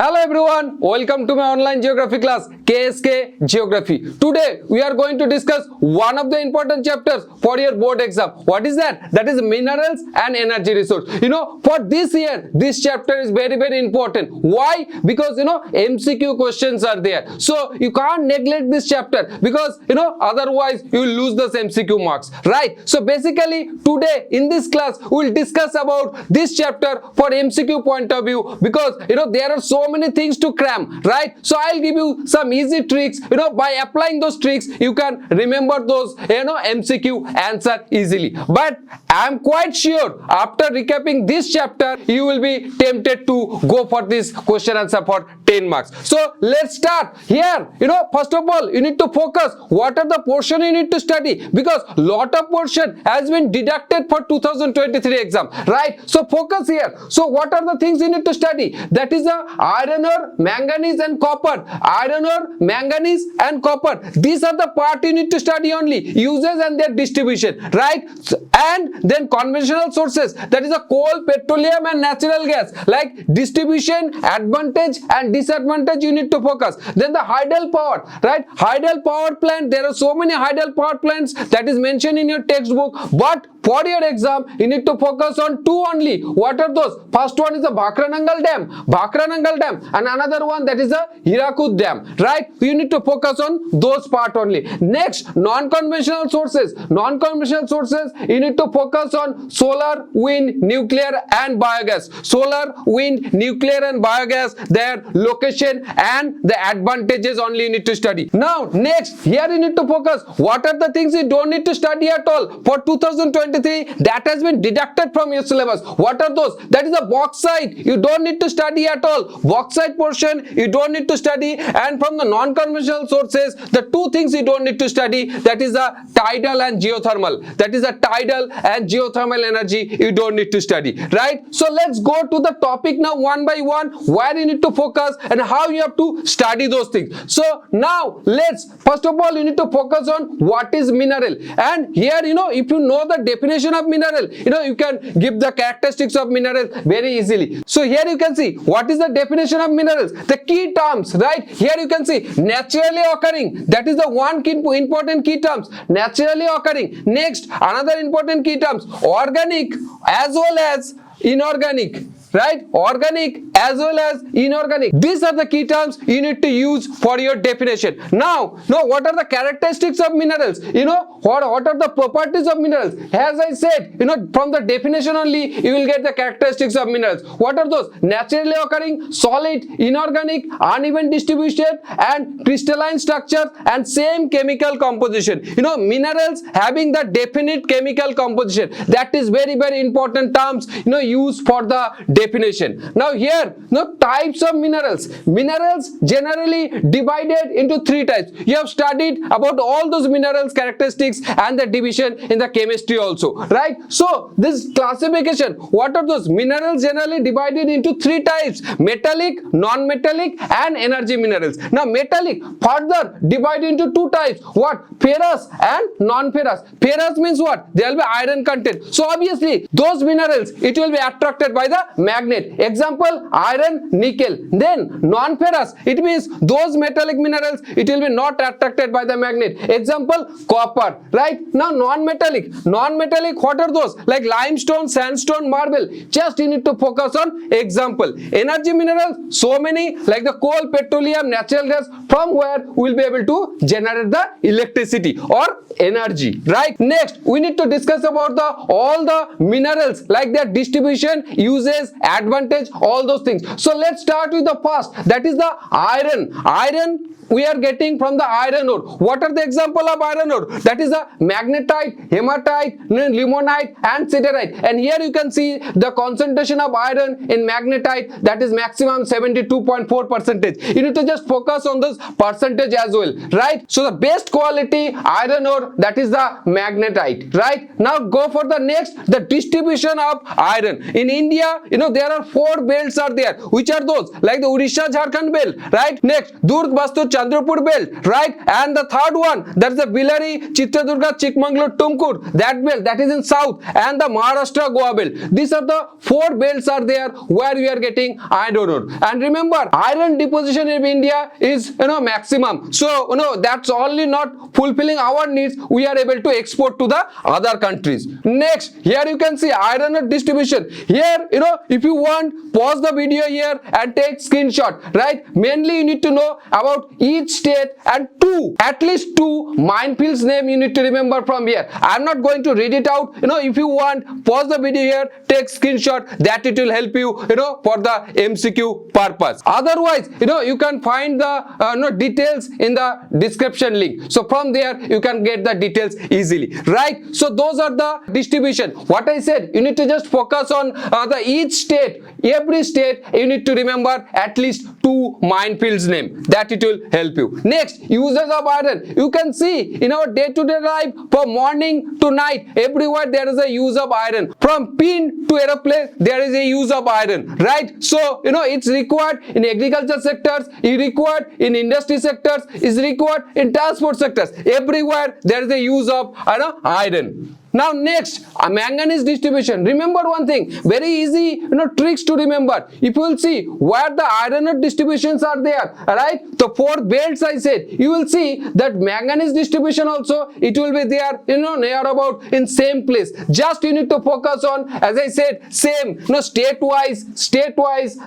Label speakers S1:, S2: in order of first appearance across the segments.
S1: Hello everyone, welcome to my online geography class KSK Geography. Today we are going to discuss one of the important chapters for your board exam. What is that? That is minerals and energy resource. For this year, this chapter is very important. Why? Because MCQ questions are there. So you can't neglect this chapter because otherwise you will lose those MCQ marks, right? So basically today in this class we will discuss about this chapter for MCQ point of view because there are so many things to cram, right? So I'll give you some easy tricks. By applying those tricks you can remember those MCQ answer easily. But I'm quite sure after recapping this chapter you will be tempted to go for this question answer for 10 marks. So let's start here. First of all you need to focus what are the portion you need to study because lot of portion has been deducted for 2023 exam, right? So focus here. So what are the things you need to study? That is the iron ore, manganese and copper. Iron ore, manganese and copper. These are the part you need to study only. Uses and their distribution, right? And then conventional sources. That is the coal, petroleum and natural gas. Like distribution, advantage and disadvantage you need to focus. Then the hydel power, right? Hydel power plant. There are so many hydel power plants that is mentioned in your textbook. But for your exam, you need to focus on two only. What are those? First one is the Bhakranangal Dam, and another one that is the Hirakud Dam, right? You need to focus on those part only. Next, non-conventional sources. Non-conventional sources, you need to focus on solar, wind, nuclear and biogas. Solar, wind, nuclear and biogas, their location and the advantages only you need to study. Now, next, here you need to focus. What are the things you don't need to study at all for 2023 that has been deducted from your syllabus? What are those? That is the bauxite. You don't need to study at all. Bauxite portion you don't need to study, and from the non-conventional sources the two things you don't need to study, that is the tidal and geothermal. That is the tidal and geothermal energy you don't need to study, right? So let's go to the topic now one by one, where you need to focus and how you have to study those things. So now let's first of all you need to focus on what is mineral, and here if you know the definition of mineral, you can give the characteristics of mineral very easily. So here you can see what is the definition of minerals, the key terms, right? Here you can see naturally occurring, that is the one key important key terms, naturally occurring. Next, another important key terms, organic as well as inorganic, right? Organic as well as inorganic. These are the key terms you need to use for your definition. Now, what are the characteristics of minerals? What are the properties of minerals? As I said, from the definition only you will get the characteristics of minerals. What are those? Naturally occurring, solid, inorganic, uneven distribution and crystalline structure and same chemical composition. Minerals having the definite chemical composition. That is very important terms used for the definition. Now here, types of minerals. Minerals generally divided into three types. You have studied about all those minerals characteristics and the division in the chemistry also, right? So this classification, what are those? Minerals generally divided into three types: metallic, non-metallic and energy minerals. Now metallic further divided into two types. What? Ferrous and non-ferrous. Ferrous means what? There will be iron content. So obviously those minerals, it will be attracted by the magnet. Example, iron, nickel. Then non-ferrous, it means those metallic minerals, it will be not attracted by the magnet. Example, copper, right? Now non-metallic, what are those? Like limestone, sandstone, marble. Just you need to focus on example. Energy minerals, so many, like the coal, petroleum, natural gas, from where we will be able to generate the electricity or energy, right? Next, we need to discuss about all the minerals, like their distribution, uses, advantage, all those things. So let's start with the first, that is the iron. Iron we are getting from the iron ore. What are the example of iron ore? That is the magnetite, hematite, limonite and siderite. And here you can see the concentration of iron in magnetite, that is maximum 72.4%. You need to just focus on this percentage as well, right? So the best quality iron ore, that is the magnetite, right? Now go for the next, the distribution of iron. In India, there are 4 belts are there. Which are those? Like the Odisha Jharkhand belt, right? Next, Durg Bastur Chandrapur belt, right? And the third one, that's the Billari Chitradurga Chikmagalur Tumkur, that belt, that is in south, and the Maharashtra Goa belt. These are the 4 belts are there where we are getting iron ore. And remember, iron deposition in India is maximum. So that's only not fulfilling our needs, we are able to export to the other countries. Next, here you can see iron ore distribution. Here, if you want, pause the video here and take screenshot, right? Mainly you need to know about each state and at least two minefields name you need to remember from here. I'm not going to read it out. If you want, pause the video here, take screenshot, that it will help you, for the MCQ purpose. Otherwise, you can find the details in the description link. So from there, you can get the details easily, right? So those are the distribution. What I said, you need to just focus on the each state. Every state, you need to remember at least 2 minefields name. That it will help you. Next, uses of iron. You can see in our day-to-day life, from morning to night, everywhere there is a use of iron. From pin to aeroplane, there is a use of iron, right? So, it's required in agriculture sectors, it's required in industry sectors, it's required in transport sectors. Everywhere there is a use of iron. Now next, manganese distribution. Remember one thing, very easy tricks to remember. If you will see where the iron ore distributions are there, right? The 4 belts I said, you will see that manganese distribution also, it will be there, near about in same place. Just you need to focus on, as I said, same, state-wise,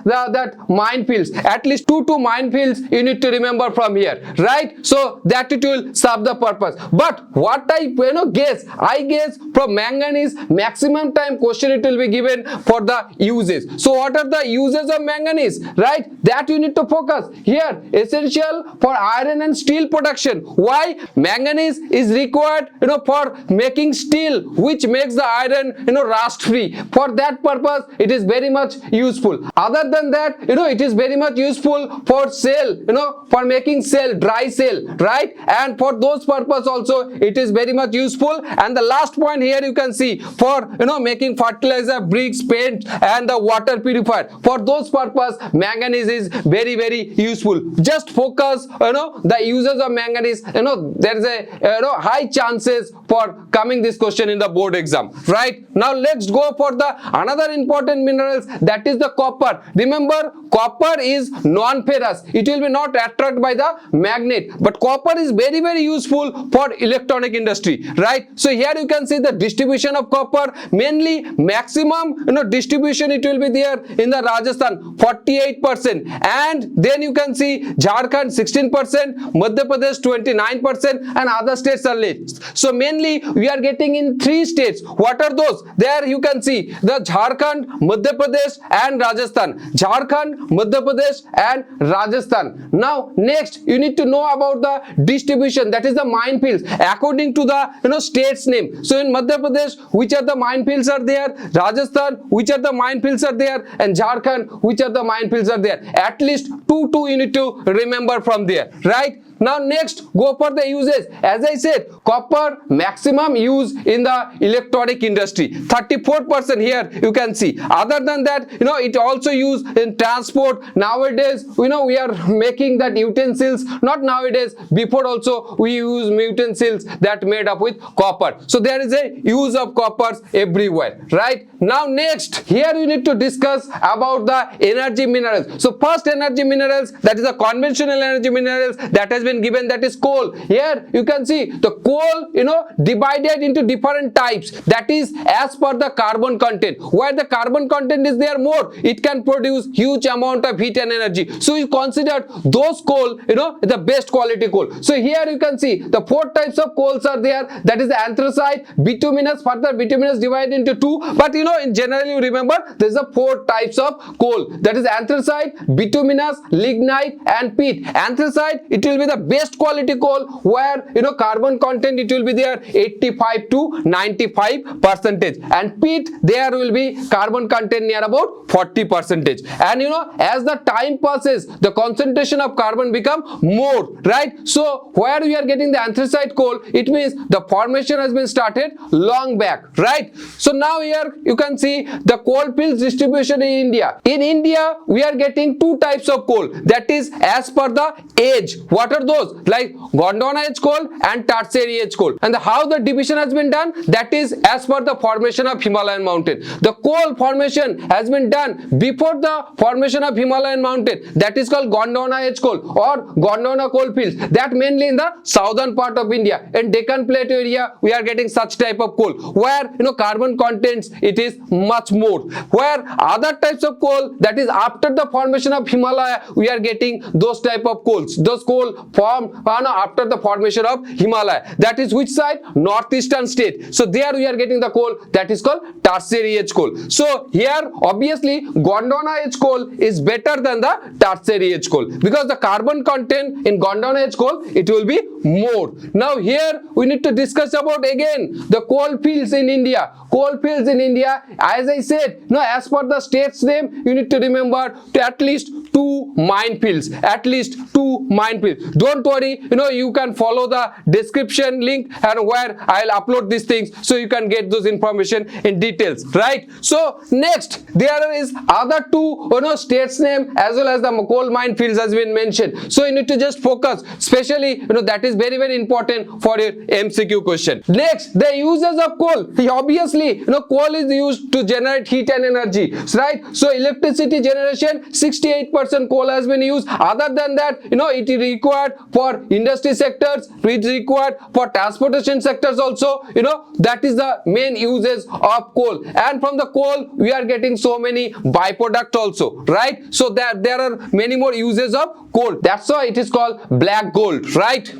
S1: that minefields. At least 2 minefields you need to remember from here, right? So that it will serve the purpose. But what I guess from manganese, maximum time question it will be given for the uses. So what are the uses of manganese, right? That you need to focus here. Essential for iron and steel production. Why? Manganese is required for making steel, which makes the iron rust free. For that purpose it is very much useful. Other than that, it is very much useful for cell, for making cell, dry cell, right? And for those purpose also it is very much useful. And the last point here you can see, for making fertilizer, bricks, paint, and the water purifier. For those purpose, manganese is very, very useful. Just focus the uses of manganese. There is a high chances for coming this question in the board exam, right? Now let's go for the another important minerals, that is the copper. Remember, copper is non-ferrous. It will be not attracted by the magnet, but copper is very, very useful for electronic industry, right? So here you can see the distribution of copper. Mainly maximum distribution it will be there in the Rajasthan, 48%, and then you can see Jharkhand 16%, Madhya Pradesh 29%, and other states are less. So mainly we are getting in 3 states. What are those? There you can see the Jharkhand, Madhya Pradesh, and Rajasthan. Jharkhand, Madhya Pradesh, and Rajasthan. Now next, you need to know about the distribution, that is the minefields according to the state's name. So in Madhya Pradesh, which are the minefields are there? Rajasthan, which are the minefields are there? And Jharkhand, which are the minefields are there? At least 2 you need to remember from there, right? Now next, go for the uses. As I said, copper maximum use in the electronic industry, 34% here you can see. Other than that, it also used in transport. Nowadays, we are making that utensils, not nowadays, before also we use utensils that made up with copper. So there is a use of coppers everywhere, right? Now next, here you need to discuss about the energy minerals. So first energy minerals, that is the conventional energy minerals that has been given, that is coal. Here you can see the coal divided into different types, that is as per the carbon content. Where the carbon content is there more, it can produce huge amount of heat and energy. So you consider those coal the best quality coal. So here you can see the 4 types of coals are there, that is the anthracite, bituminous. Further bituminous divided into 2, but in general you remember there is a 4 types of coal, that is anthracite, bituminous, lignite, and peat. Anthracite, it will be the the best quality coal where carbon content it will be there 85 to 95 percentage, and peat there will be carbon content near about 40 percentage. And as the time passes, the concentration of carbon become more, right? So where we are getting the anthracite coal, it means the formation has been started long back, right? So now here you can see the coal fields distribution in India. In India, we are getting two types of coal, that is as per the age. What are those? Like Gondwana age coal and Tertiary age coal. And how the division has been done, that is as per the formation of Himalayan mountain. The coal formation has been done before the formation of Himalayan mountain, that is called Gondwana age coal or Gondwana coal fields, that mainly in the southern part of India. In Deccan Plateau area, we are getting such type of coal where carbon contents it is much more. Where other types of coal, that is after the formation of Himalaya, we are getting those type of coals. Those coal formed after the formation of Himalaya. That is which side? Northeastern state. So there we are getting the coal that is called Tertiary age coal. So here obviously Gondwana age coal is better than the Tertiary age coal because the carbon content in Gondwana age coal it will be more. Now here we need to discuss about again the coal fields in India. Coal fields in India, as I said, as per the state's name, you need to remember to at least two mine fields. At least two mine fields. Don't worry, you can follow the description link and where I'll upload these things so you can get those information in details, right? So next, there is other two, state's name as well as the coal mine fields has been mentioned. So you need to just focus, especially, that is very, very important for your MCQ question. Next, the uses of coal. Obviously, coal is used to generate heat and energy, right? So electricity generation, 68% coal has been used. Other than that, it is required for industry sectors, it is required for transportation sectors also, that is the main uses of coal. And from the coal, we are getting so many byproducts also, right? So that there are many more uses of coal. That's why it is called black gold, right?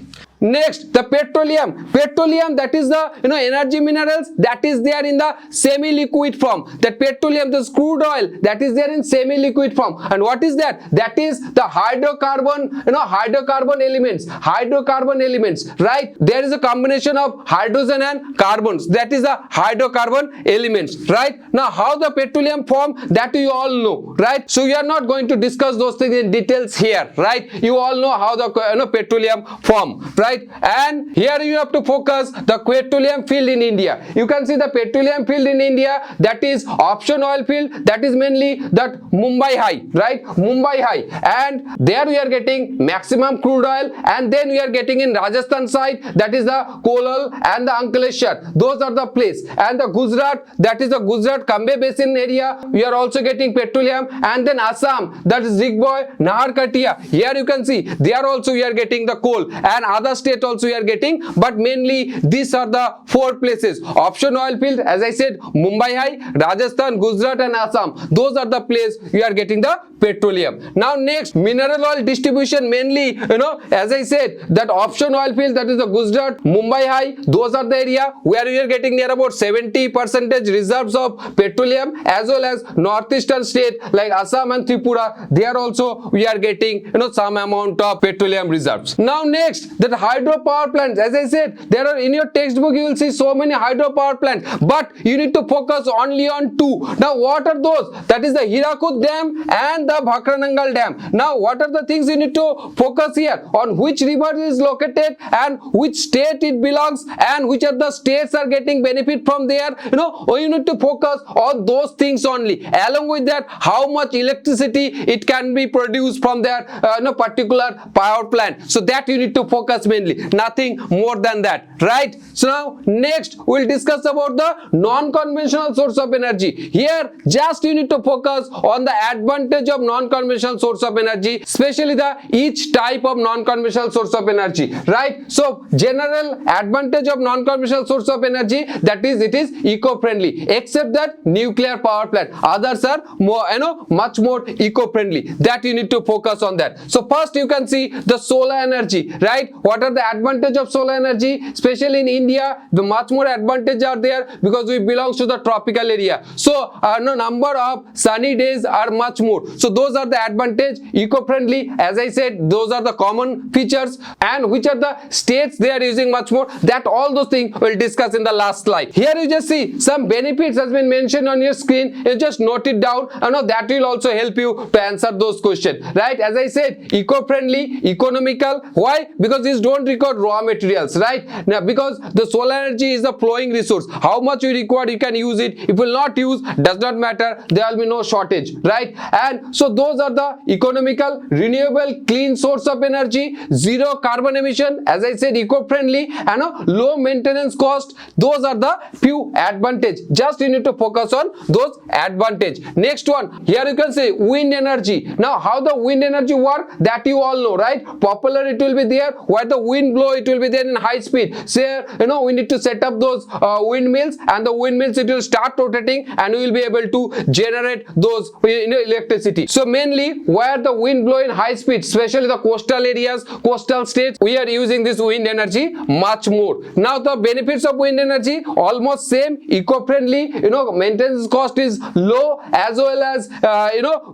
S1: Next, the petroleum. Petroleum, that is the energy minerals that is there in the semi-liquid form. That petroleum, the crude oil, that is there in semi-liquid form. And what is that? That is the hydrocarbon, hydrocarbon elements. Hydrocarbon elements, right? There is a combination of hydrogen and carbons. That is the hydrocarbon elements, right? Now, how the petroleum form, that you all know, right? So we are not going to discuss those things in details here, right? You all know how the petroleum form, right? And here you have to focus the petroleum field in India. You can see the petroleum field in India, that is option oil field, that is mainly that Mumbai High, right? Mumbai High. And there we are getting maximum crude oil, and then we are getting in Rajasthan side, that is the Kolal and the Ankleshwar. Those are the place. And the Gujarat, that is the Gujarat Kambe Basin area, we are also getting petroleum. And then Assam, that is Zigboy, Naharkatia. Here you can see, there also we are getting the coal. And other state also we are getting, but mainly these are the four places. Option oil field, as I said, Mumbai High, Rajasthan, Gujarat and Assam. Those are the place we are getting the petroleum. Now next, mineral oil distribution, mainly, as I said, that option oil field, that is the Gujarat, Mumbai High, those are the area where we are getting near about 70% reserves of petroleum, as well as northeastern state like Assam and Tripura, there also we are getting, some amount of petroleum reserves. Now next, that hydropower plants, as I said, there are in your textbook you will see so many hydropower plants, but you need to focus only on two. Now what are those? That is the Hirakud Dam and the Bhakranangal Dam. Now what are the things you need to focus here? On which river it is located and which state it belongs and which are the states are getting benefit from there. You need to focus on those things only. Along with that, how much electricity it can be produced from their particular power plant. So that you need to focus mainly, nothing more than that, right? So now next we'll discuss about the non-conventional source of energy. Here just you need to focus on the advantage of non-conventional source of energy, especially the each type of non-conventional source of energy, right? So general advantage of non-conventional source of energy, that is it is eco-friendly, except that nuclear power plant, others are more much more eco-friendly. That you need to focus on that. So first you can see the solar energy, right? What what are the advantage of solar energy, especially in India. The much more advantage are there because we belongs to the tropical area, so no number of sunny days are much more, so those are the advantage. Eco-friendly, as I said, those are the common features, and which are the states they are using much more, that all those things we'll discuss in the last slide. Here you just see some benefits has been mentioned on your screen. You just note it down, and that will also help you to answer those questions, right? As I said, eco-friendly, economical. Why? Because these don't require raw materials, right? Now because the solar energy is the flowing resource, how much you require you can use it. If you will not use, does not matter, there will be no shortage, right? And so those are the economical, renewable, clean source of energy, zero carbon emission, as I said, eco-friendly, and low maintenance cost. Those are the few advantage. Just you need to focus on those advantage. Next one, here you can say wind energy. Now how the wind energy work, that you all know, right? Popular it will be there, where the wind blow it will be there in high speed. So we need to set up those windmills, and the windmills it will start rotating, and we will be able to generate those electricity. So mainly where the wind blow in high speed, especially the coastal areas, coastal states, we are using this wind energy much more. Now the benefits of wind energy almost same, eco-friendly, maintenance cost is low, as well as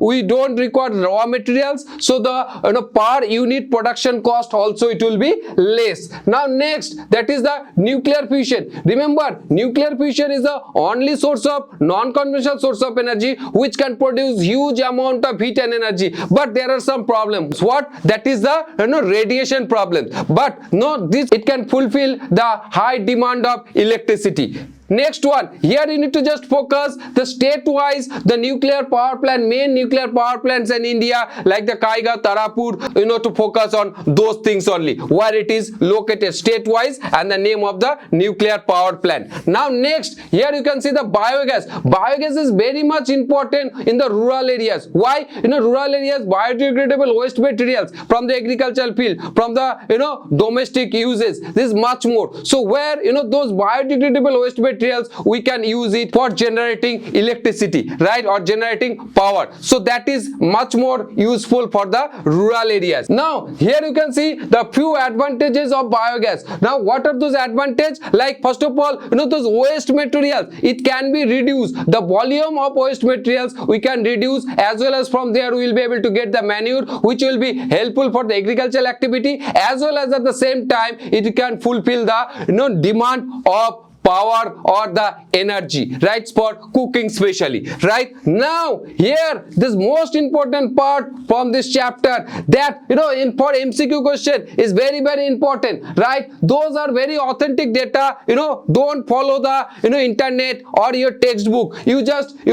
S1: we don't require raw materials, so the per unit production cost also it will be less. Now next, that is the nuclear fusion. Remember, nuclear fusion is the only source of non-conventional source of energy which can produce huge amount of heat and energy, but there are some problems. What? That is the radiation problem, but no, this it can fulfill the high demand of electricity. Next one, here you need to just focus the state-wise, the nuclear power plant, main nuclear power plants in India, like the Kaiga, Tarapur, to focus on those things only, where it is located state-wise and the name of the nuclear power plant. Now next, here you can see the biogas. Biogas is very much important in the rural areas. Why? Rural areas, biodegradable waste materials from the agricultural field, from the domestic uses, this is much more. So where those biodegradable waste materials, we can use it for generating electricity, right, or generating power. So that is much more useful for the rural areas. Now here you can see the few advantages of biogas. Now what are those advantages? Like first of all, those waste materials, it can be reduced. The volume of waste materials we can reduce, as well as from there we will be able to get the manure, which will be helpful for the agricultural activity, as well as at the same time it can fulfill the demand of power or the energy, right, for cooking especially, right? Now here this most important part from this chapter, that for MCQ question is very important, right? Those are very authentic data. Don't follow the internet or your textbook. You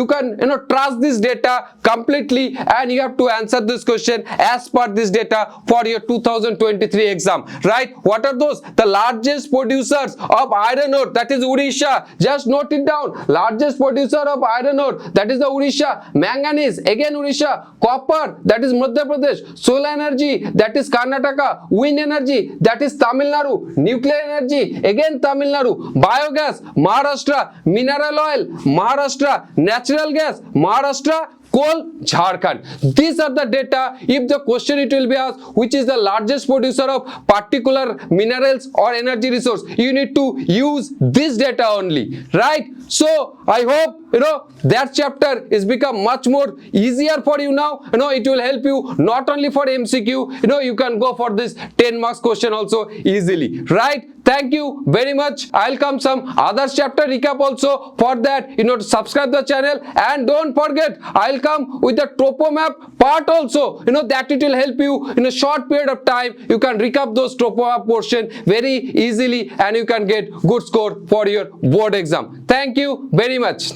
S1: can trust this data completely, and you have to answer this question as per this data for your 2023 exam, right? What are those? The largest producers of iron ore, that is Odisha. Just note it down. Largest producer of iron ore, that is the Odisha. Manganese, again Odisha. Copper, that is Madhya Pradesh. Solar energy, that is Karnataka. Wind energy, that is Tamil Nadu. Nuclear energy, again Tamil Nadu. Biogas, Maharashtra. Mineral oil, Maharashtra. Natural gas, Maharashtra. Coal, Jharkhand. These are the data. If the question it will be asked, which is the largest producer of particular minerals or energy resource, you need to use this data only, right? So I hope that chapter is become much more easier for you now. It will help you not only for MCQ, you can go for this 10 marks question also easily, right? Thank you very much. I'll come some other chapter recap also. For that, subscribe the channel, and don't forget, I'll come with the topo map part also. That it will help you in a short period of time. You can recap those topo map portion very easily, and you can get good score for your board exam. Thank you very much.